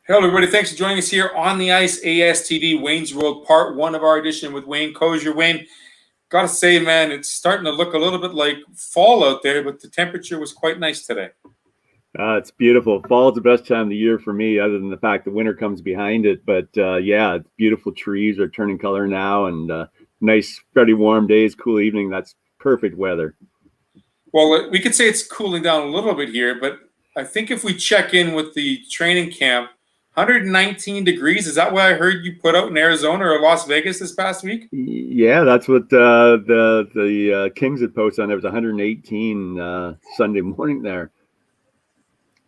Hello, everybody. Thanks for joining us here on the ice. ASTD Wayne's World, part one of our edition with Wayne Kozier. Wayne, gotta say, man, it's starting to look a little bit like fall out there, but the temperature was quite nice today. It's beautiful. Fall is the best time of the year for me, other than the fact that winter comes behind it. But yeah, beautiful trees are turning color now, and nice, fairly warm days, cool evening. That's perfect weather. Well, we could say it's cooling down a little bit here, but I think if we check in with the training camp, 119 degrees. Is that what I heard you put out in Arizona or Las Vegas this past week? Yeah, that's what the Kings had posted on. There was 118 Sunday morning there.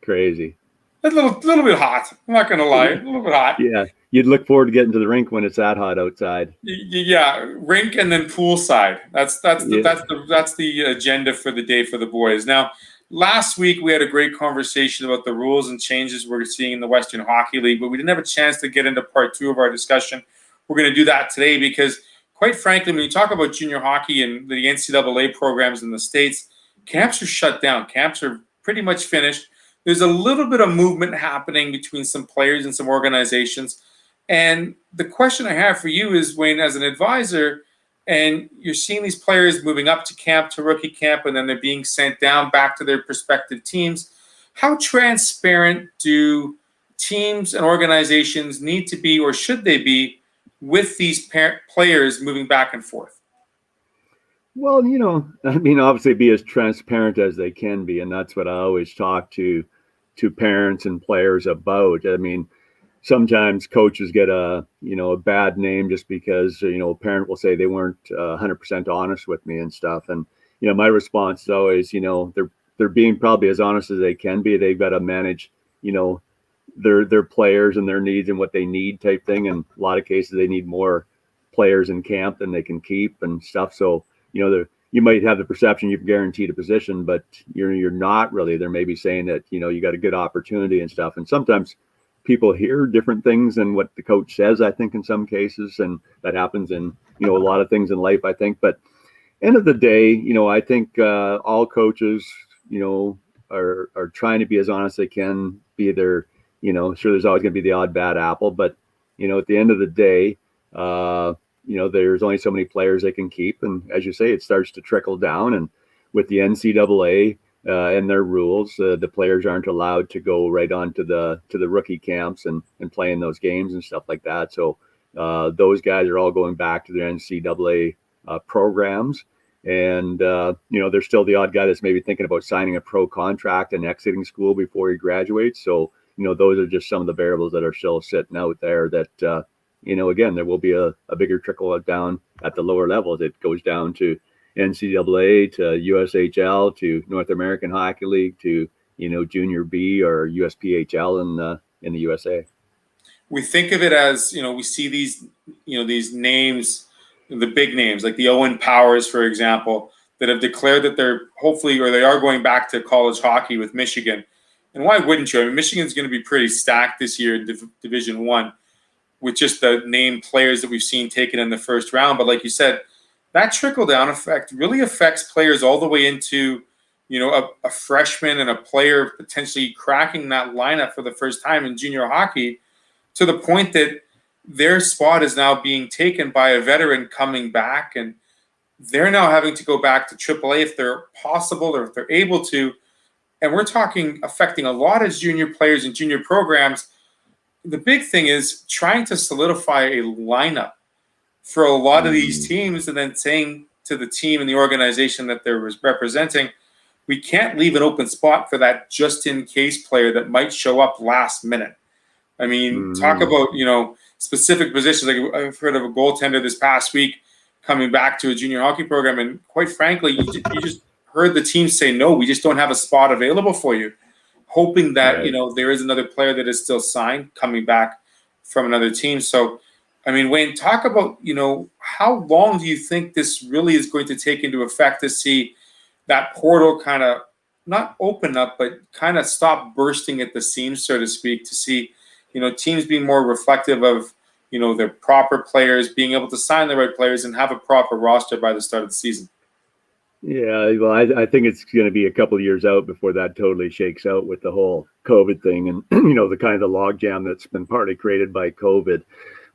Crazy. A little bit hot. I'm not going to lie, a little bit hot. Yeah, you'd look forward to getting to the rink when it's that hot outside. Yeah, rink and then poolside. That's the agenda for the day for the boys. Now, last week we had a great conversation about the rules and changes we're seeing in the Western Hockey League, but we didn't have a chance to get into part two of our discussion. We're going to do that today because, quite frankly, when you talk about junior hockey and the NCAA programs in the States, camps are shut down. Camps are pretty much finished. There's a little bit of movement happening between some players and some organizations. And the question I have for you is, Wayne, as an advisor, and you're seeing these players moving up to camp, to rookie camp, and then they're being sent down back to their respective teams, how transparent do teams and organizations need to be, or should they be, with these players moving back and forth? Well, obviously be as transparent as they can be, and that's what I always talk to parents and players about. I mean, sometimes coaches get a bad name just because a parent will say they weren't 100% honest with me and stuff. And my response is always, they're being probably as honest as they can be. They've got to manage their players and their needs and what they need type thing. And a lot of cases they need more players in camp than they can keep and stuff. So you might have the perception you've guaranteed a position, but you're not really. They may be saying that you got a good opportunity and stuff. And sometimes people hear different things than what the coach says, I think, in some cases, and that happens in a lot of things in life, I think. But end of the day, I think all coaches are trying to be as honest as they can be. Sure, there's always going to be the odd bad apple, but at the end of the day, there's only so many players they can keep, and as you say, it starts to trickle down. And with the NCAA and their rules, the players aren't allowed to go right on to the rookie camps and play in those games and stuff like that. So those guys are all going back to their NCAA programs, and there's still the odd guy that's maybe thinking about signing a pro contract and exiting school before he graduates. So those are just some of the variables that are still sitting out there that again, there will be a bigger trickle down at the lower levels. It goes down to NCAA, to USHL, to North American Hockey League, to Junior B or USPHL in the USA. We think of it as we see these names, the big names like the Owen Powers, for example, that have declared that they're hopefully, or they are going back to college hockey with Michigan. And why wouldn't you? I mean, Michigan's going to be pretty stacked this year in Division I, with just the named players that we've seen taken in the first round. But like you said, that trickle-down effect really affects players all the way into, a freshman and a player potentially cracking that lineup for the first time in junior hockey, to the point that their spot is now being taken by a veteran coming back, and they're now having to go back to AAA if they're possible or if they're able to. And we're talking affecting a lot of junior players and junior programs. The big thing is trying to solidify a lineup for a lot of these teams, and then saying to the team and the organization that they're representing, we can't leave an open spot for that just-in-case player that might show up last minute. I mean, talk about, specific positions. Like I've heard of a goaltender this past week coming back to a junior hockey program, and quite frankly, you just heard the team say, no, we just don't have a spot available for you, hoping that, right, there is another player that is still signed coming back from another team. So, I mean, Wayne, talk about, how long do you think this really is going to take into effect to see that portal kind of not open up, but kind of stop bursting at the seams, so to speak, to see, teams being more reflective of, their proper players, being able to sign the right players and have a proper roster by the start of the season? Yeah, well, I think it's going to be a couple of years out before that totally shakes out with the whole COVID thing and the kind of logjam that's been partly created by COVID.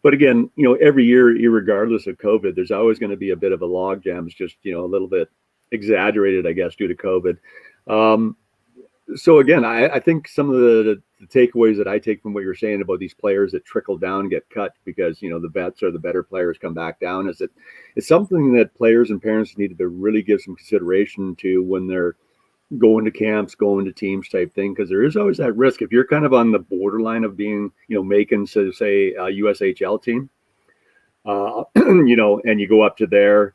But again, every year, regardless of COVID, there's always going to be a bit of a logjam. It's just a little bit exaggerated, I guess, due to COVID. Um, so again, I think some of the takeaways that I take from what you're saying about these players that trickle down and get cut because the vets or the better players come back down is that it's something that players and parents need to really give some consideration to when they're going to camps, going to teams type thing, because there is always that risk if you're kind of on the borderline of being making, so say, a USHL team, and you go up to there.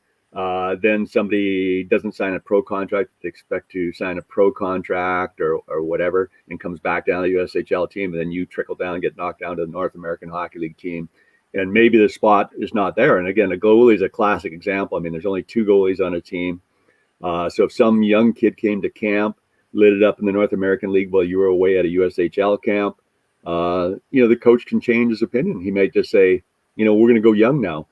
Then somebody doesn't sign a pro contract, they expect to sign a pro contract or whatever, and comes back down to the USHL team, and then you trickle down and get knocked down to the North American Hockey League team. And maybe the spot is not there. And again, a goalie is a classic example. I mean, there's only 2 goalies on a team. So if some young kid came to camp, lit it up in the North American League while you were away at a USHL camp, the coach can change his opinion. He might just say, we're going to go young now.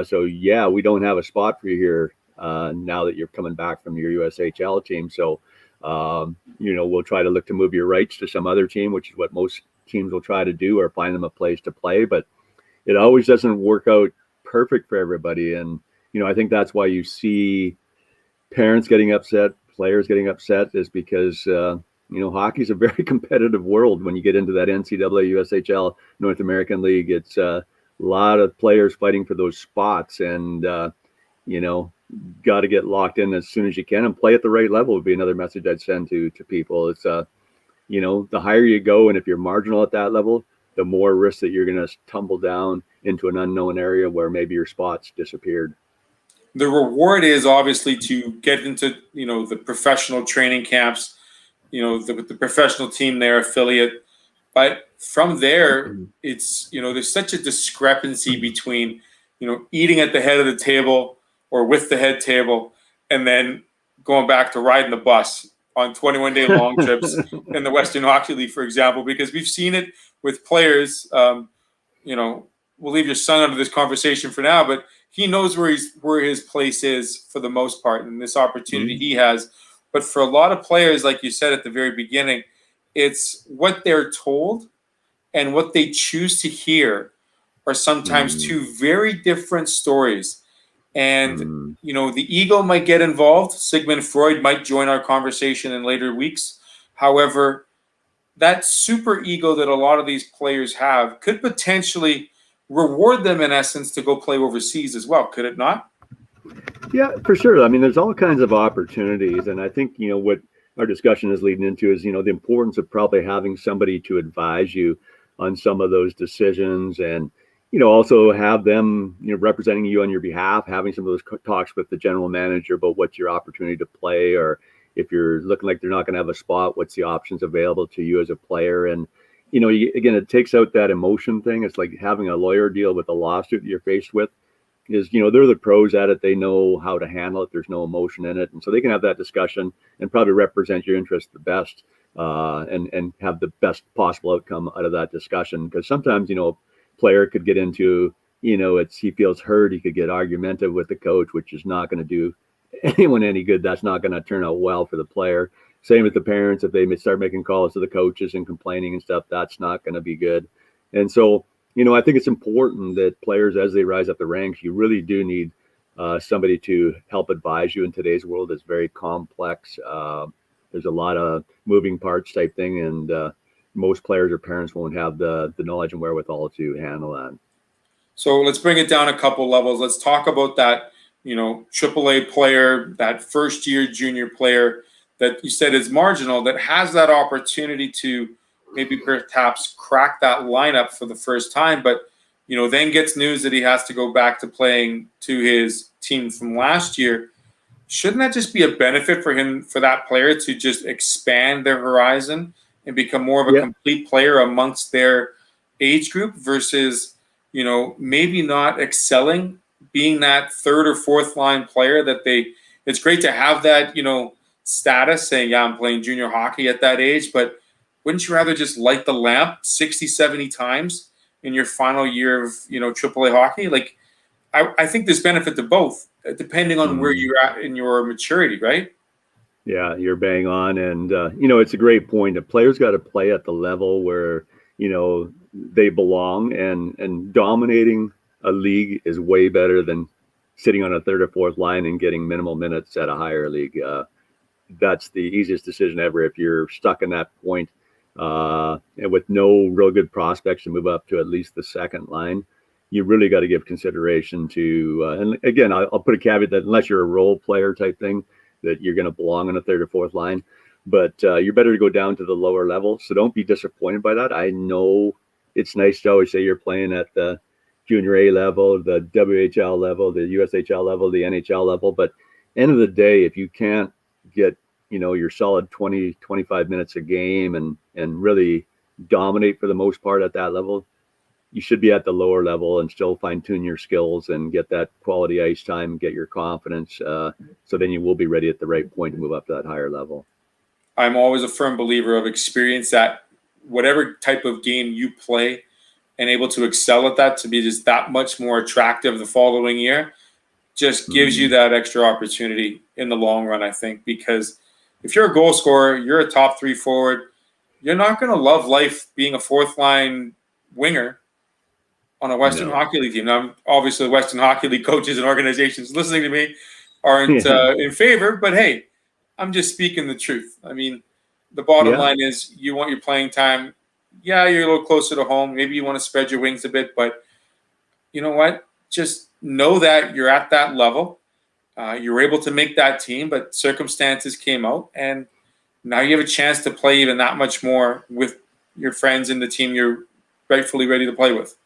So yeah, we don't have a spot for you here now that you're coming back from your USHL team. So, we'll try to look to move your rights to some other team, which is what most teams will try to do, or find them a place to play. But it always doesn't work out perfect for everybody. And, I think that's why you see parents getting upset, players getting upset, is because, hockey's a very competitive world. When you get into that NCAA, USHL, North American League, it's a lot of players fighting for those spots, and got to get locked in as soon as you can and play at the right level would be another message I'd send to people. It's the higher you go, and if you're marginal at that level, the more risk that you're going to tumble down into an unknown area where maybe your spot's disappeared. The reward is obviously to get into the professional training camps, with the professional team, their affiliate. But from there, it's there's such a discrepancy between eating at the head of the table or with the head table, and then going back to riding the bus on 21-day long trips in the Western Hockey League, for example, because we've seen it with players. We'll leave your son out of this conversation for now, but he knows where his place is for the most part, and this opportunity he has. But for a lot of players, like you said at the very beginning, it's what they're told and what they choose to hear are sometimes 2 very different stories. And, the ego might get involved. Sigmund Freud might join our conversation in later weeks. However, that super ego that a lot of these players have could potentially reward them, in essence, to go play overseas as well. Could it not? Yeah, for sure. I mean, there's all kinds of opportunities. And I think, what our discussion is leading into is, the importance of probably having somebody to advise you on some of those decisions, and, also have them, representing you on your behalf, having some of those talks with the general manager about what's your opportunity to play, or if you're looking like they're not going to have a spot, what's the options available to you as a player. And, again, it takes out that emotion thing. It's like having a lawyer deal with a lawsuit that you're faced with. Is they're the pros at it. They know how to handle it. There's no emotion in it, and so they can have that discussion and probably represent your interest the best, and have the best possible outcome out of that discussion. Because sometimes a player could get into he feels hurt. He could get argumentative with the coach, which is not going to do anyone any good. That's not going to turn out well for the player. Same with the parents. If they start making calls to the coaches and complaining and stuff, that's not going to be good. And so, I think it's important that players, as they rise up the ranks, you really do need somebody to help advise you in today's world. It's very complex. There's a lot of moving parts type thing, and most players or parents won't have the knowledge and wherewithal to handle that. So let's bring it down a couple levels. Let's talk about that, AAA player, that first-year junior player that you said is marginal, that has that opportunity to maybe perhaps crack that lineup for the first time, but then gets news that he has to go back to playing to his team from last year. Shouldn't that just be a benefit for him, for that player, to just expand their horizon and become more of a complete player amongst their age group versus, maybe not excelling, being that 3rd or 4th line player that it's great to have that, status saying, yeah, I'm playing junior hockey at that age, but wouldn't you rather just light the lamp 60, 70 times in your final year of, AAA hockey? Like, I think there's benefit to both. depending on where you're at in your maturity, right? Yeah, you're bang on. And, it's a great point. The players got to play at the level where, they belong, and dominating a league is way better than sitting on a third or fourth line and getting minimal minutes at a higher league. That's the easiest decision ever. If you're stuck in that point, and with no real good prospects to move up to at least the second line, you really got to give consideration to, and again, I'll put a caveat that unless you're a role player type thing, that you're going to belong on a third or fourth line, but you're better to go down to the lower level. So don't be disappointed by that. I know it's nice to always say you're playing at the junior A level, the WHL level, the USHL level, the NHL level, but end of the day, if you can't get, your solid 20, 25 minutes a game and really dominate for the most part at that level, you should be at the lower level and still fine tune your skills and get that quality ice time, get your confidence. So then you will be ready at the right point to move up to that higher level. I'm always a firm believer of experience, that whatever type of game you play and able to excel at that, to be just that much more attractive the following year, just gives you that extra opportunity in the long run, I think, because if you're a goal scorer, you're a top 3 forward, you're not going to love life being a fourth line winger on a Western Hockey League team. Now, obviously, Western Hockey League coaches and organizations listening to me aren't in favor, but hey, I'm just speaking the truth. I mean, the bottom line is you want your playing time. Yeah, you're a little closer to home. Maybe you want to spread your wings a bit, but you know what? Just know that you're at that level. You were able to make that team, but circumstances came out, and now you have a chance to play even that much more with your friends and the team you're rightfully ready to play with.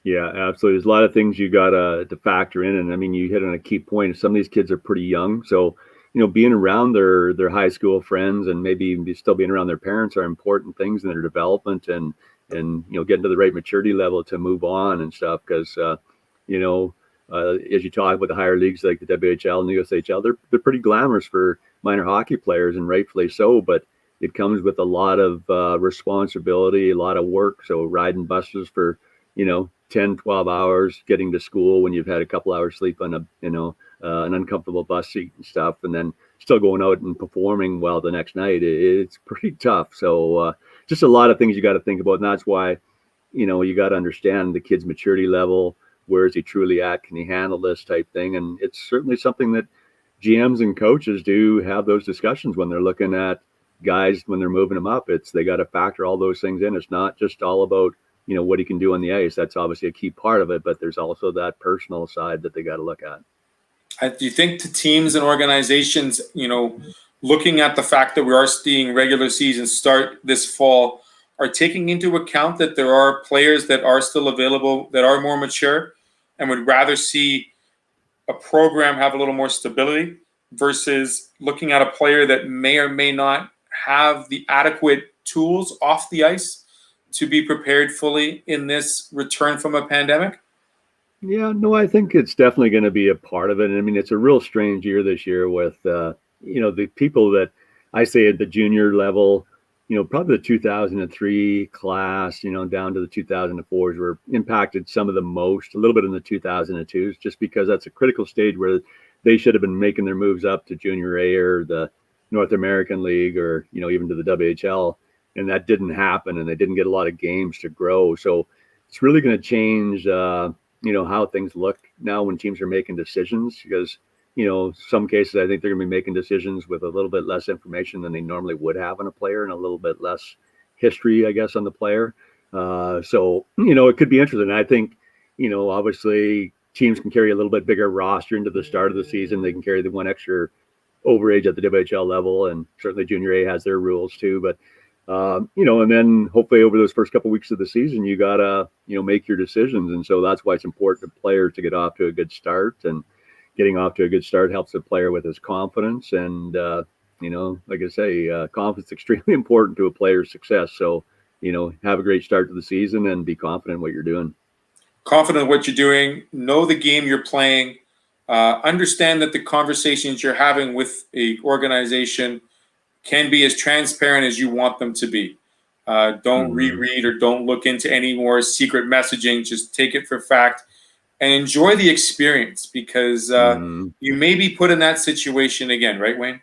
Yeah, absolutely. There's a lot of things you got to factor in. And I mean, you hit on a key point. Some of these kids are pretty young. So, being around their high school friends and maybe even still being around their parents are important things in their development and getting to the right maturity level to move on and stuff. Because, as you talk about the higher leagues like the WHL and the USHL, they're pretty glamorous for minor hockey players, and rightfully so. But it comes with a lot of responsibility, a lot of work. So riding buses for, 10, 12 hours, getting to school when you've had a couple hours sleep on an uncomfortable bus seat and stuff, and then still going out and performing well the next night. It's pretty tough. So just a lot of things you got to think about. And that's why, you got to understand the kid's maturity level. Where is he truly at? Can he handle this type thing? And it's certainly something that GMs and coaches do have those discussions when they're looking at guys, when they're moving them up. They got to factor all those things in. It's not just all about, what he can do on the ice. That's obviously a key part of it, but there's also that personal side that they got to look at. Do you think the teams and organizations, looking at the fact that we are seeing regular season start this fall, are taking into account that there are players that are still available that are more mature and would rather see a program have a little more stability versus looking at a player that may or may not have the adequate tools off the ice to be prepared fully in this return from a pandemic? Yeah, no, I think it's definitely going to be a part of it. I mean, it's a real strange year this year with, the people that I say at the junior level, probably the 2003 class, down to the 2004s were impacted some of the most, a little bit in the 2002s, just because that's a critical stage where they should have been making their moves up to junior A or the North American League or, even to the WHL. And that didn't happen, and they didn't get a lot of games to grow. So it's really going to change, how things look now when teams are making decisions, because, some cases I think they're going to be making decisions with a little bit less information than they normally would have on a player and a little bit less history, I guess, on the player. So, it could be interesting. I think, obviously teams can carry a little bit bigger roster into the start of the season. They can carry the one extra overage at the WHL level, and certainly junior A has their rules too. But and then hopefully over those first couple of weeks of the season, you gotta, make your decisions. And so that's why it's important to players to get off to a good start, and getting off to a good start helps the player with his confidence. And, like I say, confidence is extremely important to a player's success. So, have a great start to the season and be confident in what you're doing. Confident in what you're doing, know the game you're playing, understand that the conversations you're having with a organization can be as transparent as you want them to be. Don't reread or don't look into any more secret messaging. Just take it for fact. and enjoy the experience, because Mm. you may be put in that situation again, right, Wayne?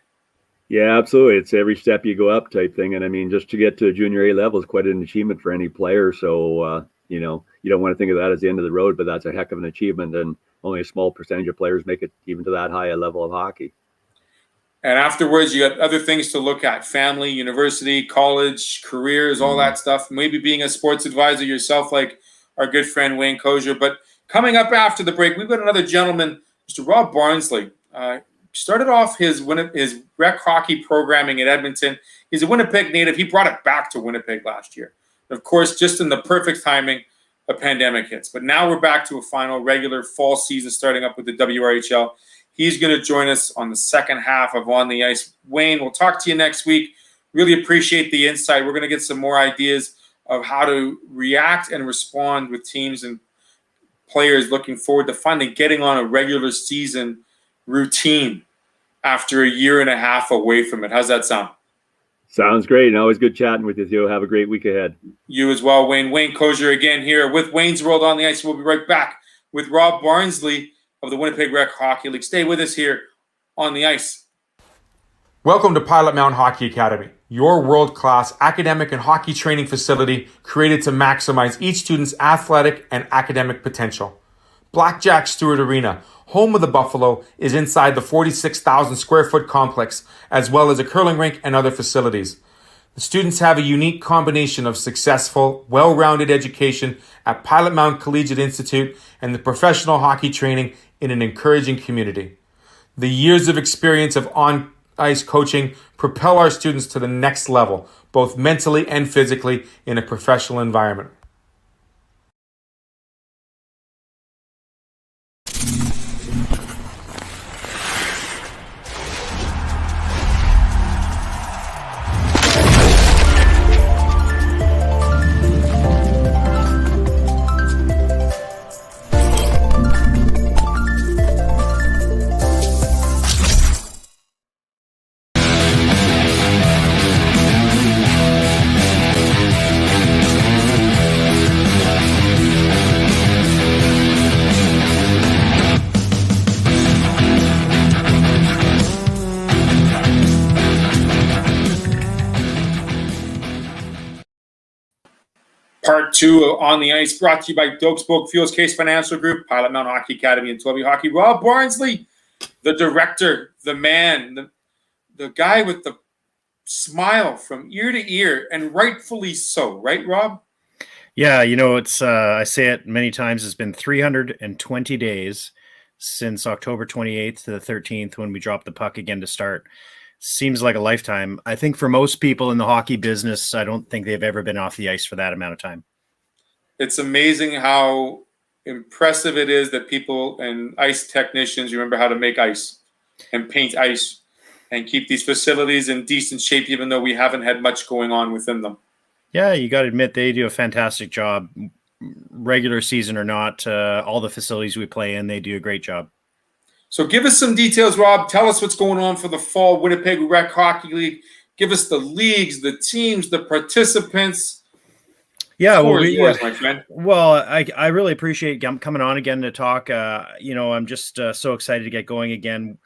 Yeah, absolutely. It's every step you go up type thing. And I mean, just to get to junior A level is quite an achievement for any player. So, you know, you don't want to think of that as the end of the road, but that's a heck of an achievement. And only a small percentage of players make it even to that high a level of hockey. And afterwards, you got other things to look at: family, university, college, careers, all Mm. that stuff. Maybe being a sports advisor yourself, like our good friend Wayne Kozier. But coming up after the break, we've got another gentleman, Mr. Rob Barnsley. Started off his rec hockey programming at Edmonton. He's a Winnipeg native. He brought it back to Winnipeg last year. Of course, just in the perfect timing, a pandemic hits. But now we're back to a final regular fall season starting up with the WRHL. He's going to join us on the second half of On the Ice. Wayne, we'll talk to you next week. Really appreciate the insight. We're going to get some more ideas of how to react and respond with teams and players looking forward to finally getting on a regular season routine after a year and a half away from it. How's that sound? Sounds great. And always good chatting with you, Theo. Have a great week ahead. You as well, Wayne. Wayne Kozier again here with Wayne's World on the Ice. We'll be right back with Rob Barnsley of the Winnipeg Rec Hockey League. Stay with us here on the ice. Welcome to Pilot Mountain Hockey Academy, your world-class academic and hockey training facility created to maximize each student's athletic and academic potential. Blackjack Stewart Arena, home of the Buffalo, is inside the 46,000 square foot complex, as well as a curling rink and other facilities. The students have a unique combination of successful, well-rounded education at Pilot Mountain Collegiate Institute and the professional hockey training in an encouraging community. The years of experience of on-ice coaching propel our students to the next level, both mentally and physically, in a professional environment. Part two of On the Ice, brought to you by Doak Spoke Fuels Case Financial Group, Pilot Mountain Hockey Academy, and 12U Hockey. Rob Barnsley, the director, the man, the guy with the smile from ear to ear, and rightfully so. Right, Rob? Yeah, you know, it's I say it many times, it's been 320 days since October 28th to the 13th when we dropped the puck again to start. Seems like a lifetime. I think for most people in the hockey business, I don't think they've ever been off the ice for that amount of time. It's amazing how impressive it is that people and ice technicians remember how to make ice and paint ice and keep these facilities in decent shape, even though we haven't had much going on within them. Yeah, you got to admit they do a fantastic job, regular season or not. All the facilities we play in, they do a great job. So give us some details, Rob. Tell us what's going on for the fall Winnipeg Rec Hockey League. Give us the leagues, the teams, the participants. Yeah, well, yours, my friend. Well, I really appreciate coming on again to talk. You know, I'm just so excited to get going again.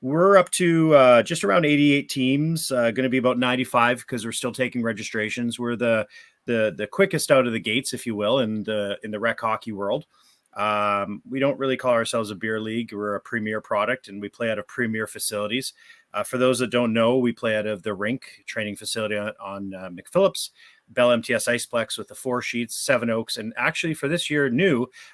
We're up to just around 88 teams, going to be about 95 because we're still taking registrations. We're the quickest out of the gates, if you will, in the rec hockey world. We don't really call ourselves a beer league. We're a premier product, and we play out of premier facilities. For those that don't know, we play out of the rink training facility on McPhillips, Bell MTS Iceplex with the 4 sheets, 7 Oaks, and actually for this year,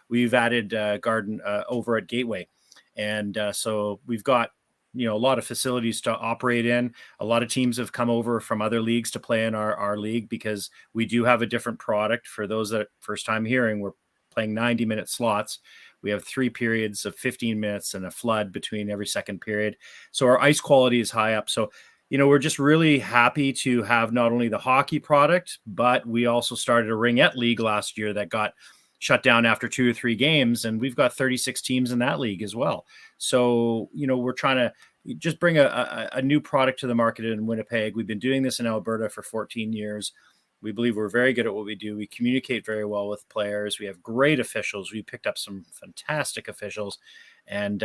we've added Garden over at Gateway, and so we've got a lot of facilities to operate in. A lot of teams have come over from other leagues to play in our league because we do have a different product. For those that first time hearing, we're playing 90-minute slots. We have 3 periods of 15 minutes and a flood between every second period. So our ice quality is high up. So, we're just really happy to have not only the hockey product, but we also started a ringette league last year that got shut down after 2 or 3 games. And we've got 36 teams in that league as well. So, we're trying to just bring a new product to the market in Winnipeg. We've been doing this in Alberta for 14 years. We believe we're very good at what we do. We communicate very well with players. We have great officials. We picked up some fantastic officials. And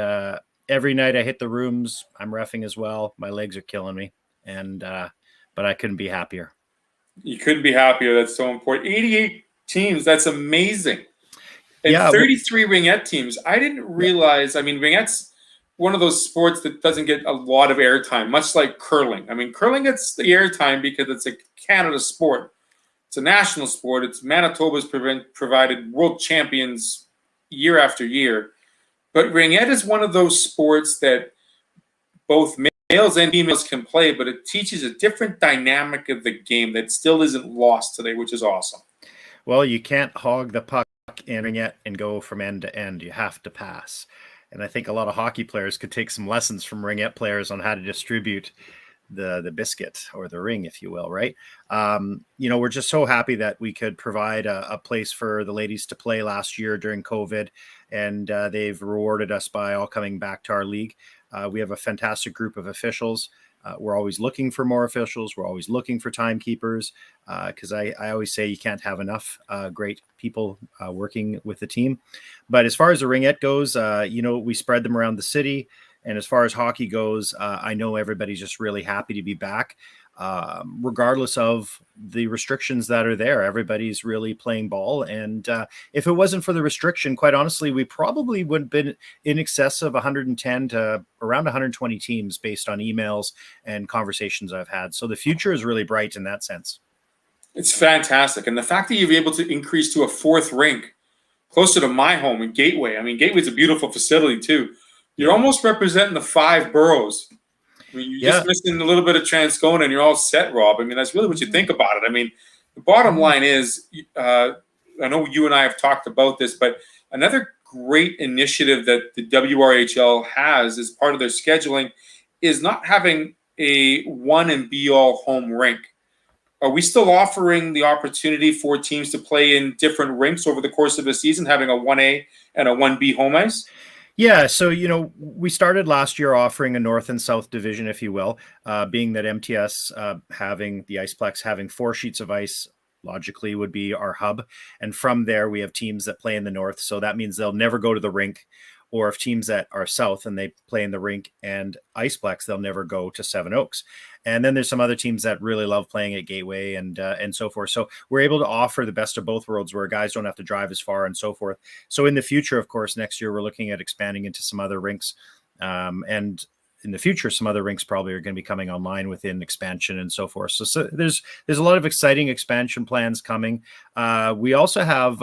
every night I hit the rooms, I'm reffing as well. My legs are killing me. But I couldn't be happier. You couldn't be happier. That's so important. 88 teams. That's amazing. And Yeah, 33 ringette teams. I didn't realize. I mean, ringette's one of those sports that doesn't get a lot of airtime, much like curling. I mean, curling gets the airtime because it's a Canada sport. It's a national sport. It's Manitoba's provided world champions year after year. But ringette is one of those sports that both males and females can play, but it teaches a different dynamic of the game that still isn't lost today, which is awesome. Well, you can't hog the puck in ringette and go from end to end. You have to pass. And I think a lot of hockey players could take some lessons from ringette players on how to distribute the biscuit or the ring, if you will, right? We're just so happy that we could provide a place for the ladies to play last year during COVID, and they've rewarded us by all coming back to our league. We have a fantastic group of officials. We're always looking for more officials. We're always looking for timekeepers because I always say you can't have enough great people working with the team. But as far as the ringette goes, we spread them around the city. And as far as hockey goes, I know everybody's just really happy to be back, regardless of the restrictions that are there. Everybody's really playing ball. And if it wasn't for the restriction, quite honestly, we probably would have been in excess of 110 to around 120 teams based on emails and conversations I've had. So the future is really bright in that sense. It's fantastic. And the fact that you're able to increase to a fourth rink closer to my home in Gateway. I mean, Gateway's a beautiful facility too. You're almost representing the 5 boroughs. I mean, you're just missing a little bit of Transcona and you're all set, Rob. I mean, that's really what you think about it. I mean, the bottom line is, I know you and I have talked about this, but another great initiative that the WRHL has as part of their scheduling is not having a one and be all home rink. Are we still offering the opportunity for teams to play in different rinks over the course of a season, having a 1A and a 1B home ice? Yeah, so we started last year offering a North and South division, if you will, being that MTS having the Iceplex having 4 sheets of ice logically would be our hub, and from there we have teams that play in the North, so that means they'll never go to the rink. Or if teams that are South and they play in the rink and Iceplex, they'll never go to Seven Oaks. And then there's some other teams that really love playing at Gateway and so forth. So we're able to offer the best of both worlds where guys don't have to drive as far and so forth. So in the future, of course, next year, we're looking at expanding into some other rinks. And in the future, some other rinks probably are going to be coming online within expansion and so forth. So there's a lot of exciting expansion plans coming. We also have,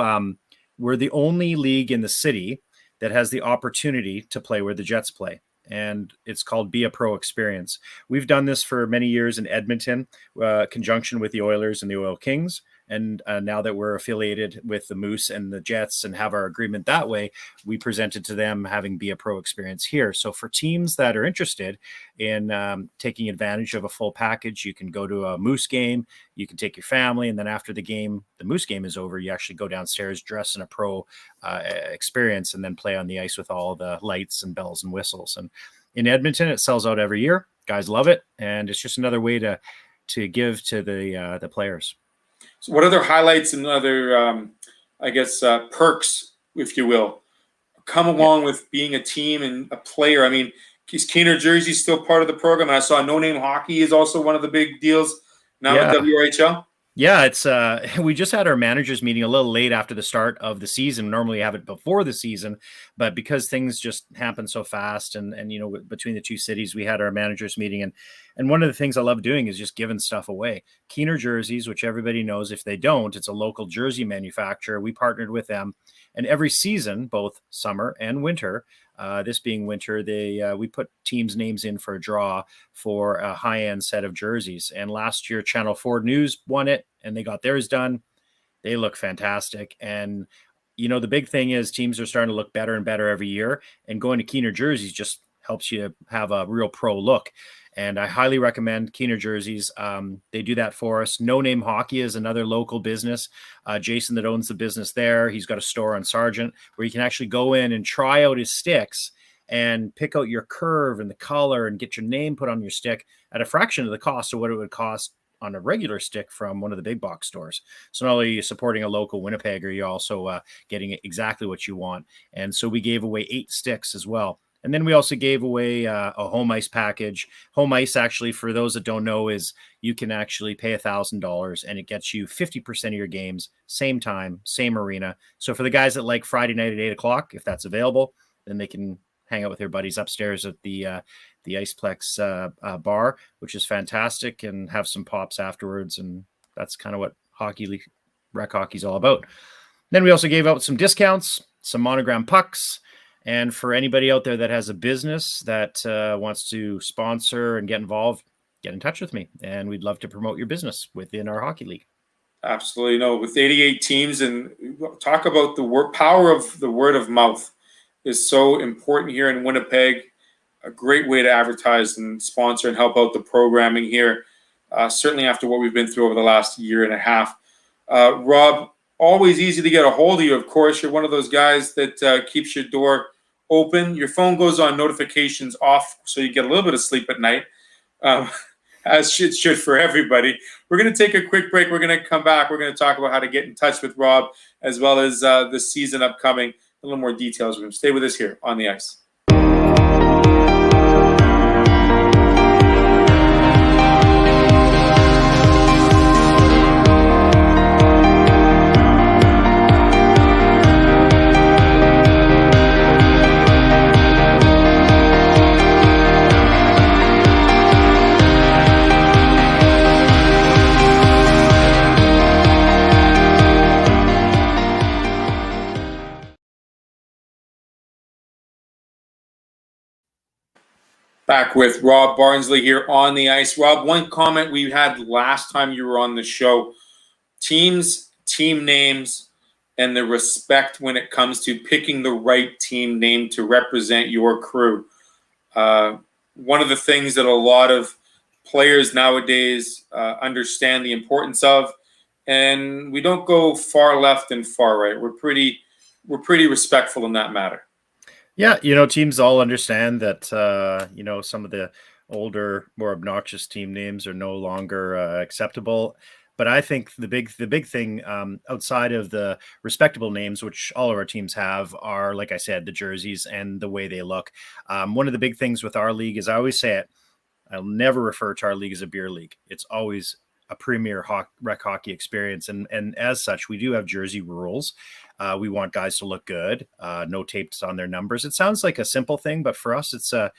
we're the only league in the city that has the opportunity to play where the Jets play. And it's called Be a Pro Experience. We've done this for many years in Edmonton, conjunction with the Oilers and the Oil Kings. And now that we're affiliated with the Moose and the Jets and have our agreement that way, we presented to them having Be a Pro Experience here. So for teams that are interested in taking advantage of a full package, you can go to a Moose game, you can take your family, and then after the Moose game is over, you actually go downstairs, dress in a pro experience, and then play on the ice with all the lights and bells and whistles. And in Edmonton, it sells out every year. Guys love it, and it's just another way to give to the players. So what other highlights and other, perks, if you will, come along with being a team and a player? I mean, is Keener Jersey still part of the program? And I saw No Name Hockey is also one of the big deals now at WRHL. Yeah, it's we just had our managers meeting a little late after the start of the season. Normally have it before the season, but because things just happen so fast and between the two cities, we had our managers meeting, and one of the things I love doing is just giving stuff away. Keener jerseys, which everybody knows. If they don't, it's a local jersey manufacturer. We partnered with them, and every season, both summer and winter, this being winter, we put teams' names in for a draw for a high-end set of jerseys. And last year, Channel 4 News won it, and they got theirs done. They look fantastic. And, the big thing is teams are starting to look better and better every year, and going to Keener jerseys just helps you have a real pro look. And I highly recommend Keener jerseys. They do that for us. No Name Hockey is another local business. Jason that owns the business there, he's got a store on Sargent where you can actually go in and try out his sticks and pick out your curve and the color and get your name put on your stick at a fraction of the cost of what it would cost on a regular stick from one of the big box stores. So not only are you supporting a local Winnipegger, you're also getting exactly what you want. And so we gave away 8 sticks as well. And then we also gave away a home ice package. Home ice, actually, for those that don't know, is you can actually pay $1,000 and it gets you 50% of your games, same time, same arena. So for the guys that like Friday night at 8 o'clock, if that's available, then they can hang out with their buddies upstairs at the Iceplex bar, which is fantastic, and have some pops afterwards. And that's kind of what rec hockey is all about. Then we also gave out some discounts, some monogram pucks. And for anybody out there that has a business that wants to sponsor and get involved, get in touch with me, and we'd love to promote your business within our hockey league. Absolutely. No, with 88 teams, and talk about the power of the word of mouth is so important here in Winnipeg. A great way to advertise and sponsor and help out the programming here, certainly after what we've been through over the last year and a half. Rob, always easy to get a hold of you. Of course, you're one of those guys that keeps your door open. Your phone goes on notifications off, so you get a little bit of sleep at night, as should for everybody. We're going to take a quick break. We're going to come back. We're going to talk about how to get in touch with Rob, as well as the season upcoming. A little more details with him. Stay with us here on the ice. Back with Rob Barnsley here on the ice. Rob, one comment we had last time you were on the show: teams, team names, and the respect when it comes to picking the right team name to represent your crew. One of the things that a lot of players nowadays understand the importance of, and we don't go far left and far right. We're pretty respectful in that matter. Yeah, teams all understand that, some of the older, more obnoxious team names are no longer acceptable. But I think the big thing outside of the respectable names, which all of our teams have, are, like I said, the jerseys and the way they look. One of the big things with our league is, I always say it, I'll never refer to our league as a beer league. It's always a premier rec hockey experience. And as such, we do have jersey rules. We want guys to look good, no tapes on their numbers. It sounds like a simple thing, but for us, it's a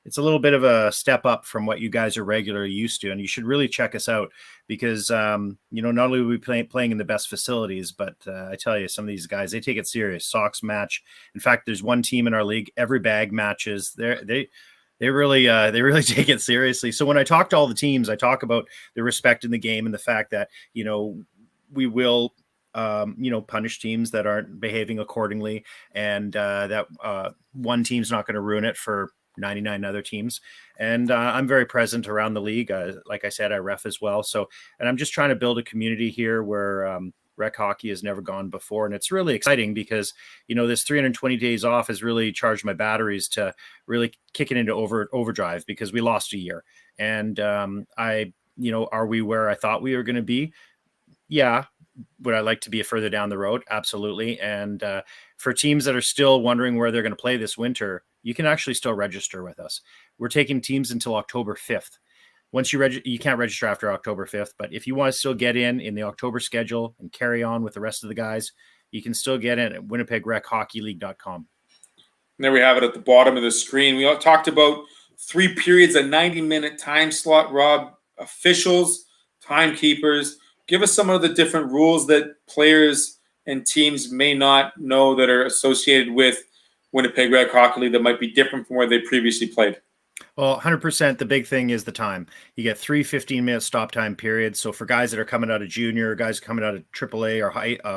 little bit of a step up from what you guys are regularly used to. And you should really check us out because, not only are we playing in the best facilities, but I tell you, some of these guys, they take it serious. Socks match. In fact, there's one team in our league, every bag matches. They really take it seriously. So when I talk to all the teams, I talk about the respect in the game and the fact that, we will, punish teams that aren't behaving accordingly, and that one team's not going to ruin it for 99 other teams. And I'm very present around the league. Like I said, I ref as well. So, and I'm just trying to build a community here where rec hockey has never gone before. And it's really exciting because, this 320 days off has really charged my batteries to really kick it into overdrive, because we lost a year. And are we where I thought we were going to be? Yeah. Would I like to be further down the road? Absolutely. And for teams that are still wondering where they're going to play this winter, you can actually still register with us. We're taking teams until October 5th. Once you can't register after October 5th, but if you want to still get in the October schedule and carry on with the rest of the guys, you can still get in at winnipegrechockeyleague.com. And there we have it at the bottom of the screen. We all talked about 3 periods, a 90-minute time slot. Rob, officials, timekeepers, give us some of the different rules that players and teams may not know that are associated with Winnipeg Rec Hockey League that might be different from where they previously played. Well, 100%. The big thing is the time. You get 3 15-minute stop time periods. So for guys that are coming out of junior, guys coming out of AAA or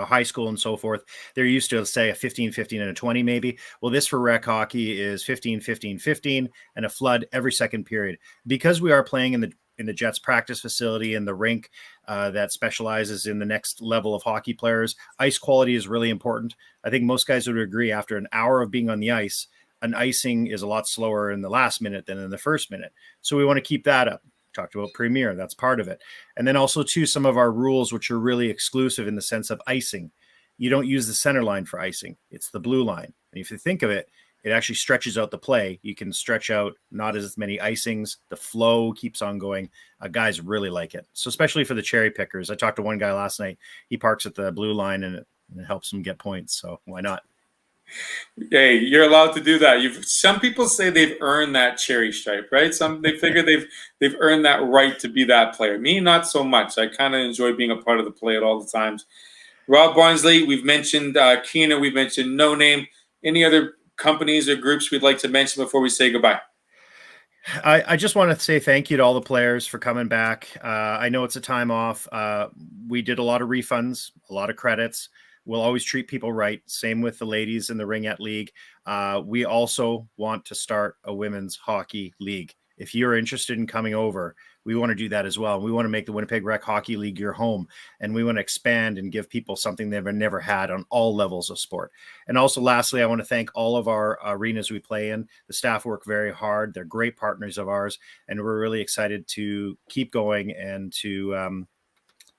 high school and so forth, they're used to, say, a 15, 15, and a 20 maybe. Well, this for rec hockey is 15, 15, 15, and a flood every second period. Because we are playing in the Jets practice facility and the rink that specializes in the next level of hockey players, ice quality is really important. I think most guys would agree after an hour of being on the ice, an icing is a lot slower in the last minute than in the first minute. So we want to keep that up. talked about Premier. That's part of it. And then also too, some of our rules, which are really exclusive in the sense of icing. You don't use the center line for icing. It's the blue line. And if you think of it, it actually stretches out the play. You can stretch out not as many icings. The flow keeps on going. Guys really like it. So especially for the cherry pickers. I talked to one guy last night. He parks at the blue line and it helps him get points. So why not? Hey, you're allowed to do that. Some people say they've earned that cherry stripe, right? They figure they've earned that right to be that player. Me, not so much. I kind of enjoy being a part of the play at all the times. Rob Barnsley, we've mentioned Keena, we've mentioned No Name. Any other companies or groups we'd like to mention before we say goodbye? I just want to say thank you to all the players for coming back. I know it's a time off. We did a lot of refunds, a lot of credits. We'll always treat people right. Same with the ladies in the Ringette League. We also want to start a women's hockey league. If you're interested in coming over, we want to do that as well. We want to make the Winnipeg Rec Hockey League your home, and we want to expand and give people something they've never had on all levels of sport. And also, lastly, I want to thank all of our arenas we play in. The staff work very hard. They're great partners of ours, and we're really excited to keep going and to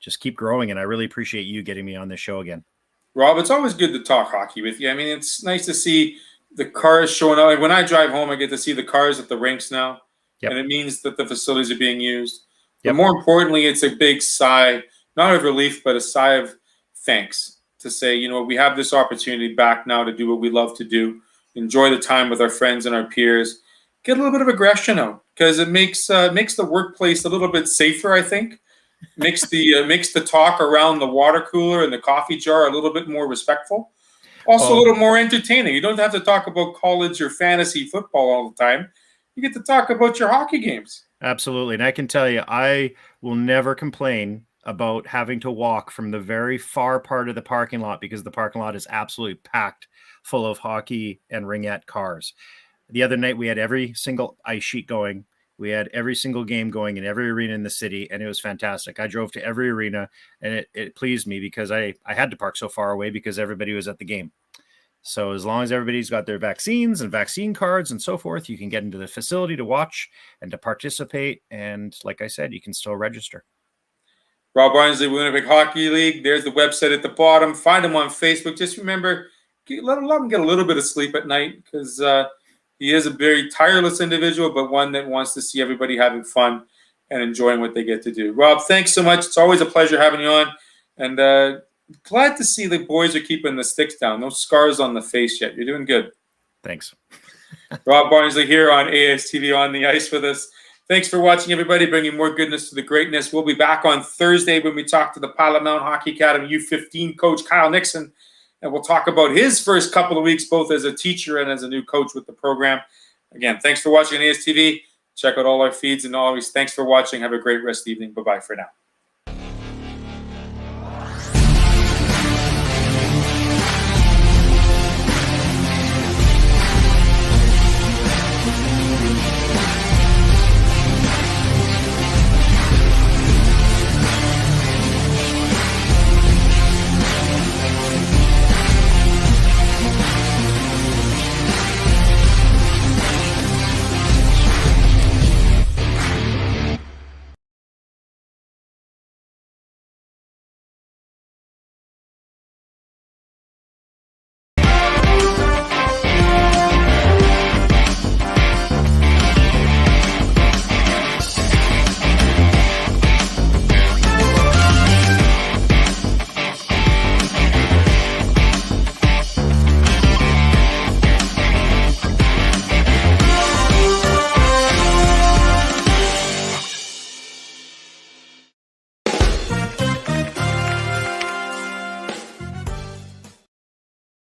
just keep growing. And I really appreciate you getting me on this show again. Rob, it's always good to talk hockey with you. I mean, it's nice to see the cars showing up. Like when I drive home, I get to see the cars at the rinks now. Yep. And it means that the facilities are being used. But more importantly, it's a big sigh, not of relief, but a sigh of thanks to say, you know, we have this opportunity back now to do what we love to do, enjoy the time with our friends and our peers, get a little bit of aggression out because it makes the workplace a little bit safer, I think. Makes the talk around the water cooler and the coffee jar a little bit more respectful. Also a little more entertaining. You don't have to talk about college or fantasy football all the time. You get to talk about your hockey games. Absolutely. And I can tell you, I will never complain about having to walk from the very far part of the parking lot because the parking lot is absolutely packed full of hockey and ringette cars. The other night, we had every single ice sheet going. We had every single game going in every arena in the city, and it was fantastic. I drove to every arena, and it pleased me because I had to park so far away because everybody was at the game. So as long as everybody's got their vaccines and vaccine cards and so forth, you can get into the facility to watch and to participate. And like I said, you can still register. Rob Barnsley, Winnipeg Hockey League. There's the website at the bottom. Find him on Facebook. Just remember, let him get a little bit of sleep at night because he is a very tireless individual, but one that wants to see everybody having fun and enjoying what they get to do. Rob, thanks so much. It's always a pleasure having you on. And glad to see the boys are keeping the sticks down. No scars on the face yet. You're doing good. Thanks. Rob Barnsley here on ASTV On the Ice with us. Thanks for watching, everybody, bringing more goodness to the greatness. We'll be back on Thursday when we talk to the Pilot Mountain Hockey Academy U15 coach, Kyle Nixon, and we'll talk about his first couple of weeks, both as a teacher and as a new coach with the program. Again, thanks for watching ASTV. Check out all our feeds and always thanks for watching. Have a great rest of the evening. Bye-bye for now.